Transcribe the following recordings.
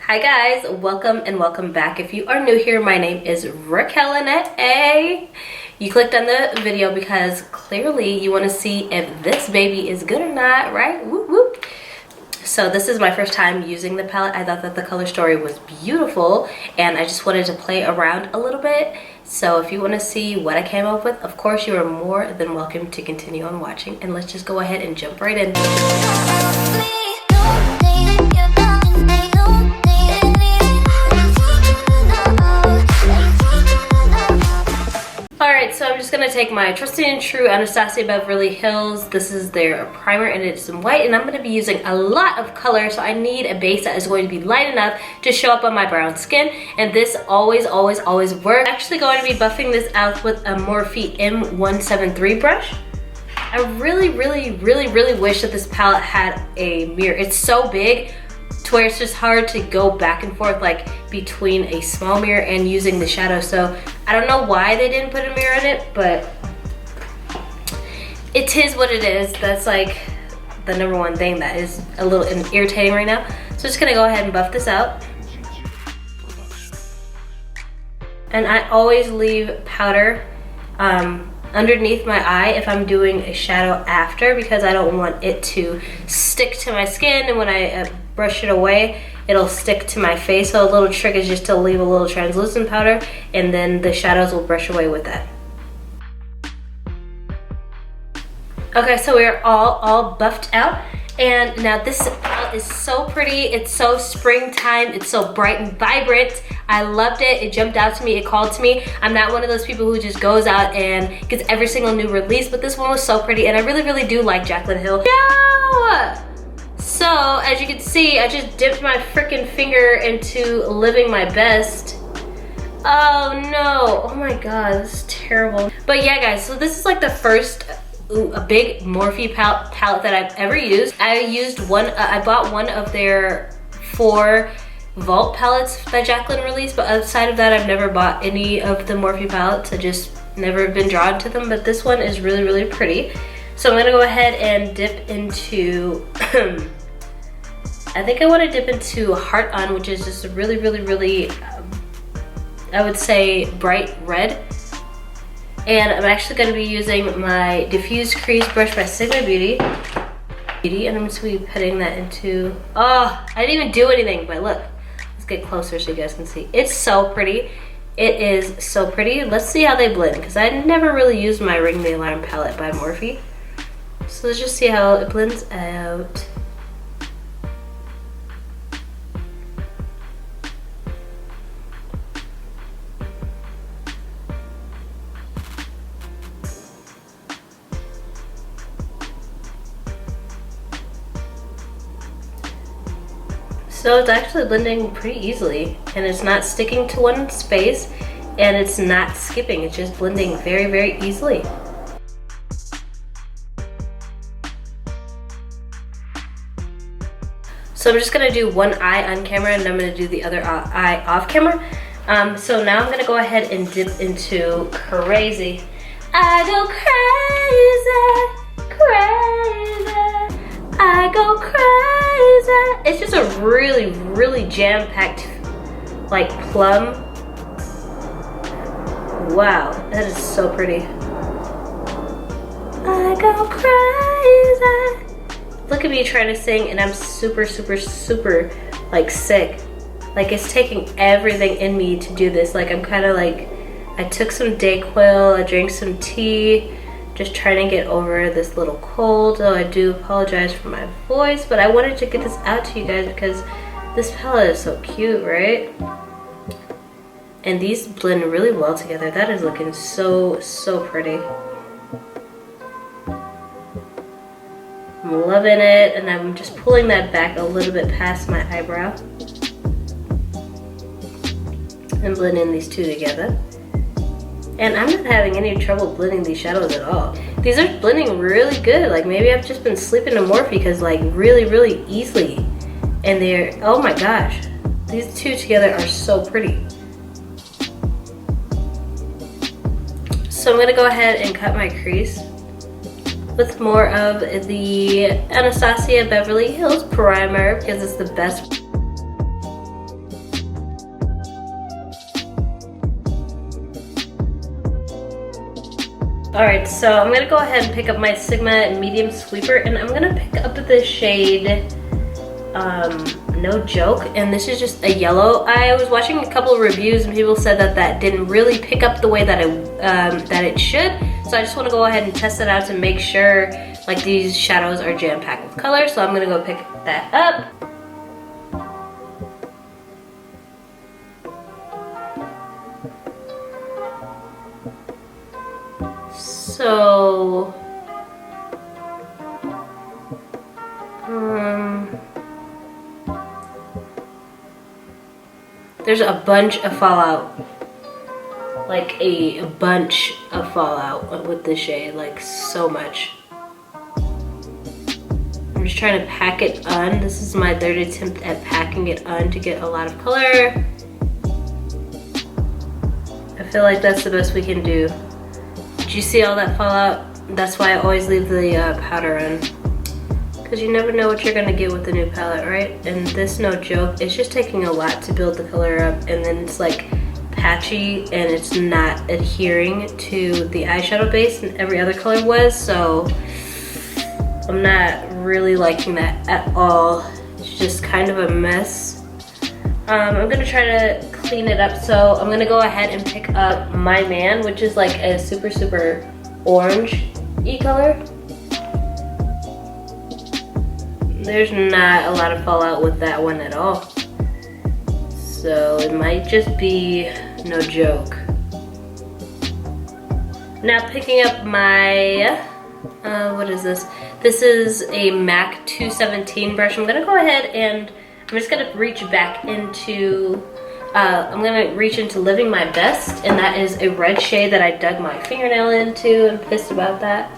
Hi guys, welcome and welcome back. If you are new here, my name is Raquelle. You clicked on the video because clearly you want to see if this baby is good or not, right? Whoop whoop. So this is my first time using the palette. I thought that the color story was beautiful and I just wanted to play around a little bit. So if you want to see what I came up with, of course you are more than welcome to continue on watching, and let's just go ahead and jump right in. Alright, so I'm just going to take my trusted and true Anastasia Beverly Hills. This is their primer and it's in white, and I'm going to be using a lot of color, so I need a base that is going to be light enough to show up on my brown skin, and this always works. I'm actually going to be buffing this out with a Morphe M173 brush. I really wish that this palette had a mirror. It's so big to where it's just hard to go back and forth like between a small mirror and using the shadow. So I don't know why they didn't put a mirror in it, but it is what it is. That's like the number one thing that is a little irritating right now. So I'm just gonna go ahead and buff this out. And I always leave powder underneath my eye if I'm doing a shadow after, because I don't want it to stick to my skin, and when I brush it away it'll stick to my face. So a little trick is just to leave a little translucent powder, and then the shadows will brush away with that. Okay, so we're all buffed out, and now this palette is so pretty. It's so springtime. It's so bright and vibrant. I loved it. It jumped out to me. It called to me. I'm not one of those people who just goes out and gets every single new release, but this one was so pretty, and I really do like Jaclyn Hill. No! So as you can see, I just dipped my freaking finger into living my best. Oh no! Oh my god, this is terrible. But yeah, guys. So this is like the first a big Morphe palette that I've ever used. I used one. I bought one of their 4 Vault palettes that Jaclyn released, but outside of that I've never bought any of the Morphe palettes. I just never been drawn to them, but this one is really pretty. So I'm gonna go ahead and dip into I think I want to dip into Heart On, which is just a really I would say bright red. And I'm actually going to be using my diffused crease brush by Sigma Beauty, and I'm just going to be putting that into, oh, I didn't even do anything, but look, let's get closer so you guys can see. It's so pretty. It is so pretty. Let's see how they blend, because I never really used my Ring the Alarm palette by Morphe. So let's just see how it blends out. So it's actually blending pretty easily, and it's not sticking to one space, and it's not skipping. It's just blending very easily. So I'm just gonna do one eye on camera, and I'm gonna do the other eye off camera. So now I'm gonna go ahead and dip into Crazy. I go crazy, I go crazy. It's just a really jam-packed like plum. Wow, that is so pretty. I go crazy. Look at me trying to sing, and I'm super like sick. Like it's taking everything in me to do this. Like I'm kind of like, I took some Dayquil, I drank some tea, just trying to get over this little cold. So I do apologize for my voice, but I wanted to get this out to you guys because this palette is so cute, right? And these blend really well together. That is looking so pretty. I'm loving it, and I'm just pulling that back a little bit past my eyebrow and blending these two together. And I'm not having any trouble blending these shadows at all. These are blending really good. Like maybe I've just been sleeping in Morphe, because like really easily. And they're, oh my gosh. These two together are so pretty. So I'm gonna go ahead and cut my crease with more of the Anastasia Beverly Hills primer, because it's the best. Alright, so I'm gonna go ahead and pick up my Sigma medium sweeper, and I'm gonna pick up the shade No Joke, and this is just a yellow. I was watching a couple of reviews and people said that that didn't really pick up the way that it should. So I just want to go ahead and test it out to make sure like these shadows are jam-packed with color. So I'm gonna go pick that up. So there's a bunch of fallout, like a bunch of fallout with this shade, like so much. I'm just trying to pack it on. This is my third attempt at packing it on to get a lot of color. I feel like that's the best we can do. Did you see all that fallout? That's why I always leave the powder on. Because you never know what you're gonna get with the new palette, right? And this No Joke, it's just taking a lot to build the color up, and then it's like patchy and it's not adhering to the eyeshadow base and every other color was, so I'm not really liking that at all. It's just kind of a mess. I'm gonna try to clean it up, so I'm gonna go ahead and pick up My Man, which is like a super orange-y color. There's not a lot of fallout with that one at all. So it might just be No Joke. Now picking up my, what is this? This is a MAC 217 brush. I'm gonna go ahead and I'm just gonna reach back into, I'm gonna reach into Living My Best, and that is a red shade that I dug my fingernail into. I'm pissed about that.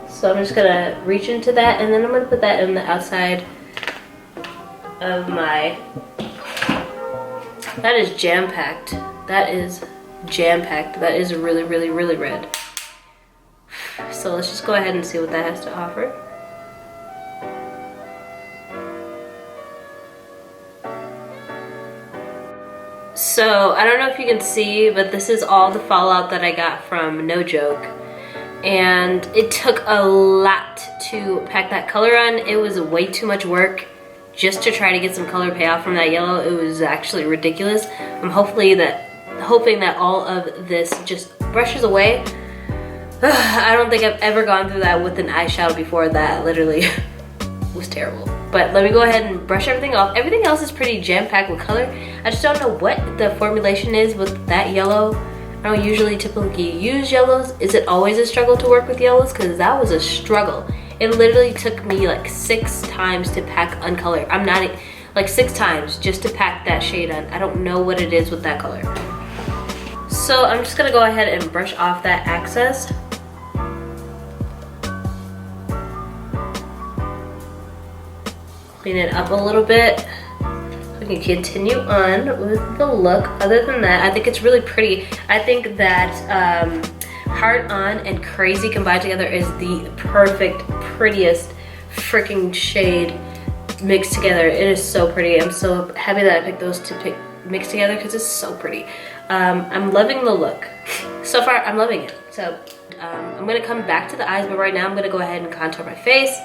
So I'm just gonna reach into that, and then I'm gonna put that in the outside of my, that is jam-packed. That is jam-packed. That is really red. So let's just go ahead and see what that has to offer. So I don't know if you can see, but this is all the fallout that I got from No Joke. And it took a lot to pack that color on. It was way too much work just to try to get some color payoff from that yellow. It was actually ridiculous. I'm hoping that all of this just brushes away. I don't think I've ever gone through that with an eyeshadow before. That literally was terrible. But let me go ahead and brush everything off. Everything else is pretty jam-packed with color. I just don't know what the formulation is with that yellow. I don't usually typically use yellows. Is it always a struggle to work with yellows? Because that was a struggle. It literally took me like 6 times to pack on color. I'm not, like 6 times just to pack that shade on. I don't know what it is with that color. So I'm just gonna go ahead and brush off that excess. Clean it up a little bit. We can continue on with the look. Other than that, I think it's really pretty. I think that Heart On and Crazy combined together is the perfect, prettiest freaking shade mixed together. It is so pretty. I'm so happy that I picked those to mix together because it's so pretty. I'm loving the look. So far, I'm loving it. So I'm gonna come back to the eyes, but right now I'm gonna go ahead and contour my face.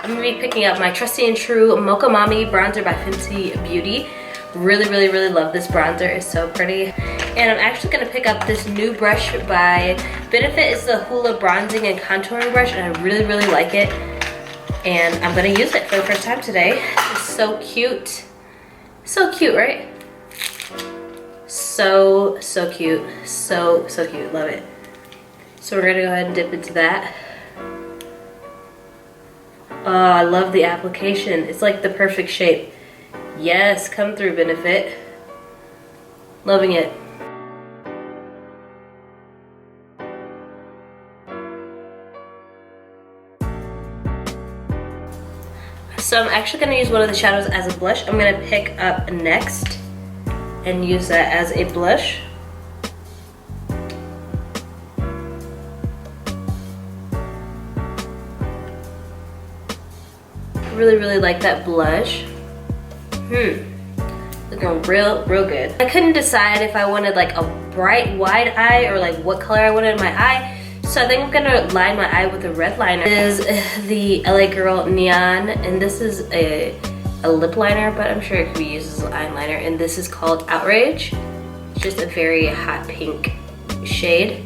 I'm gonna be picking up my trusty and true Mocha Mami bronzer by Fenty Beauty. Really love this bronzer. It's so pretty. And I'm actually gonna pick up this new brush by Benefit. It's the Hoola Bronzing and Contouring Brush, and I really like it. And I'm gonna use it for the first time today. It's so cute. So cute, right? So cute. So cute. Love it. So we're gonna go ahead and dip into that. Oh, I love the application. It's like the perfect shape. Yes, come through, Benefit. Loving it. So I'm actually gonna use one of the shadows as a blush. I'm gonna pick up Next and use that as a blush. Really like that blush. The looking real good. I couldn't decide if I wanted like a bright wide eye or like what color I wanted in my eye. So I think I'm gonna line my eye with a red liner. This is the LA Girl Neon, and this is a lip liner, but I'm sure it could be used as an eyeliner. And this is called Outrage. It's just a very hot pink shade.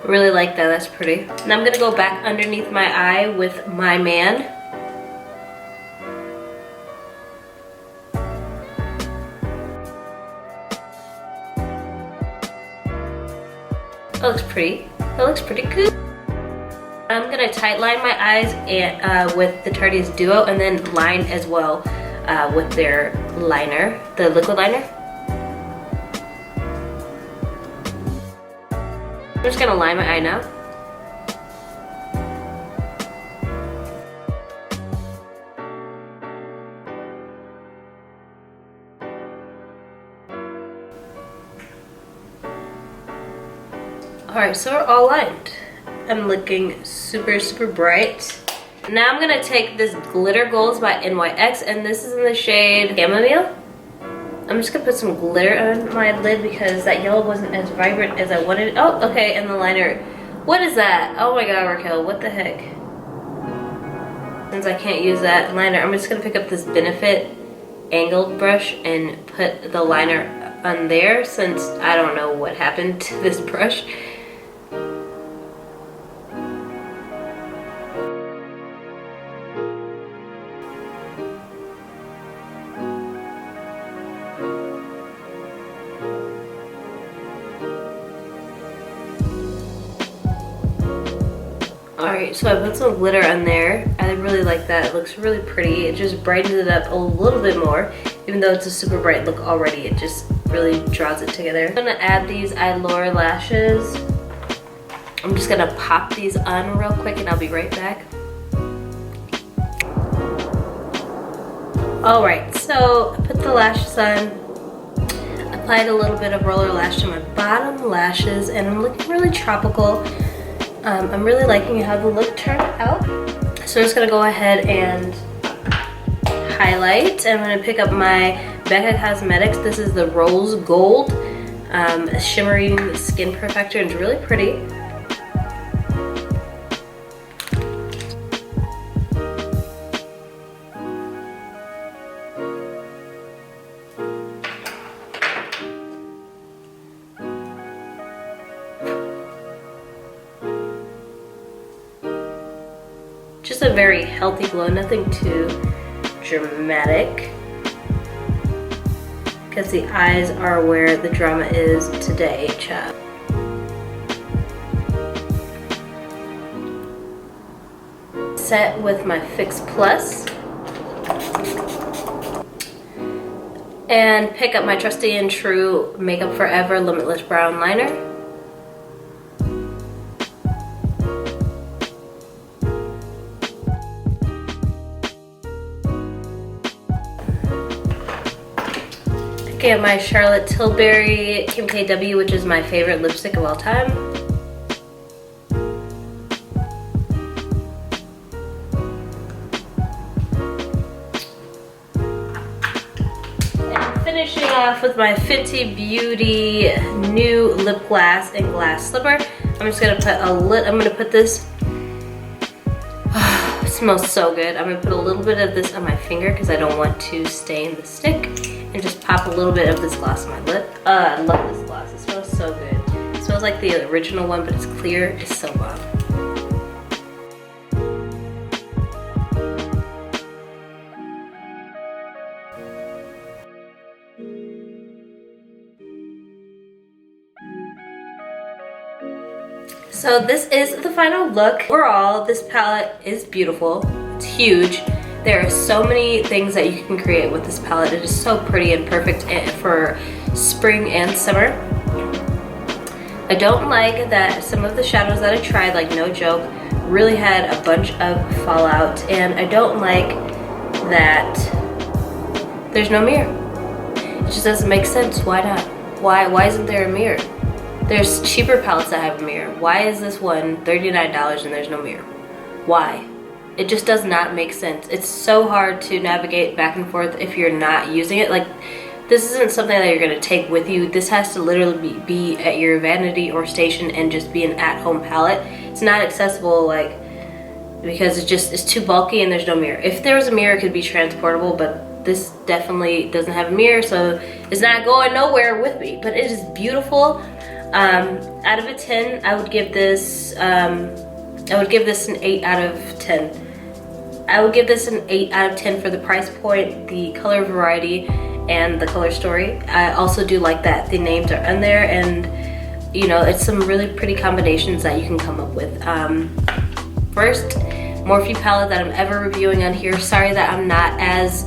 Really like that, that's pretty. Now I'm gonna go back underneath my eye with My Man. That looks pretty. That looks pretty good. I'm gonna tight line my eyes and, with the Tarte's Duo, and then line as well with their liner, the liquid liner. I'm just gonna line my eye now. Alright, so we're all lined. I'm looking super bright. Now I'm gonna take this Glitter Goals by NYX, and this is in the shade Chamomile. I'm just gonna put some glitter on my lid because that yellow wasn't as vibrant as I wanted. Oh, okay, and the liner. What is that? Oh my god, Raquelle, what the heck? Since I can't use that liner, I'm just gonna pick up this Benefit angled brush and put the liner on there, since I don't know what happened to this brush. Alright, so I put some glitter on there. I really like that. It looks really pretty. It just brightens it up a little bit more. Even though it's a super bright look already, it just really draws it together. I'm gonna add these Allure lashes. I'm just gonna pop these on real quick and I'll be right back. Alright, so I put the lashes on. Applied a little bit of roller lash to my bottom lashes, and I'm looking really tropical. I'm really liking how the look turned out. So I'm just gonna go ahead and highlight. I'm gonna pick up my Becca Cosmetics. This is the Rose Gold Shimmering Skin Perfector, and it's really pretty. Just a very healthy glow, nothing too dramatic, because the eyes are where the drama is today, child. Set with my Fix Plus, and pick up my trusty and true Makeup Forever Limitless Brown Liner. Get my Charlotte Tilbury Kim KW, which is my favorite lipstick of all time. And finishing off with my Fenty Beauty new lip glass and glass slipper. I'm just gonna put this. It smells so good. I'm gonna put a little bit of this on my finger because I don't want to stain the stick. And just pop a little bit of this gloss on my lip. I love this gloss. It smells so good. It smells like the original one, but it's clear. It's so bomb. So this is the final look. Overall, this palette is beautiful. It's huge. There are so many things that you can create with this palette. It is so pretty and perfect for spring and summer. I don't like that some of the shadows that I tried, like no joke, really had a bunch of fallout, and I don't like that there's no mirror. It just doesn't make sense. Why not? Why isn't there a mirror? There's cheaper palettes that have a mirror. Why is this one $39 and there's no mirror? Why? It just does not make sense. It's so hard to navigate back and forth if you're not using it. Like, this isn't something that you're gonna take with you. This has to literally be at your vanity or station and just be an at-home palette. It's not accessible, like, because it's too bulky and there's no mirror. If there was a mirror, it could be transportable, but this definitely doesn't have a mirror, so it's not going nowhere with me. But it is beautiful. Out of a 10, I would give this an 8 out of 10. I would give this an 8 out of 10 for the price point, the color variety, and the color story. I also do like that the names are in there, and you know, it's some really pretty combinations that you can come up with. First Morphe palette that I'm ever reviewing on here. Sorry that I'm not as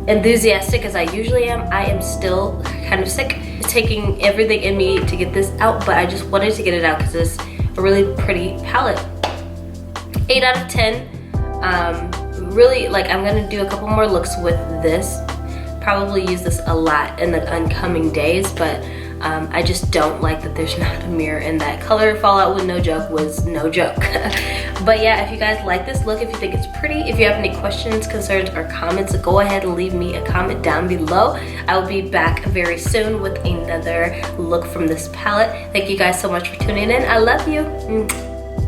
enthusiastic as I usually am. I am still kind of sick. It's taking everything in me to get this out, but I just wanted to get it out because it's a really pretty palette. 8 out of 10. Really, like, I'm gonna do a couple more looks with this. Probably use this a lot in the oncoming days, but I just don't like that there's not a mirror, and that color fallout with no joke was no joke. But yeah, if you guys like this look, if you think it's pretty, if you have any questions, concerns, or comments, go ahead and leave me a comment down below. I will be back very soon with another look from this palette. Thank you guys so much for tuning in. I love you.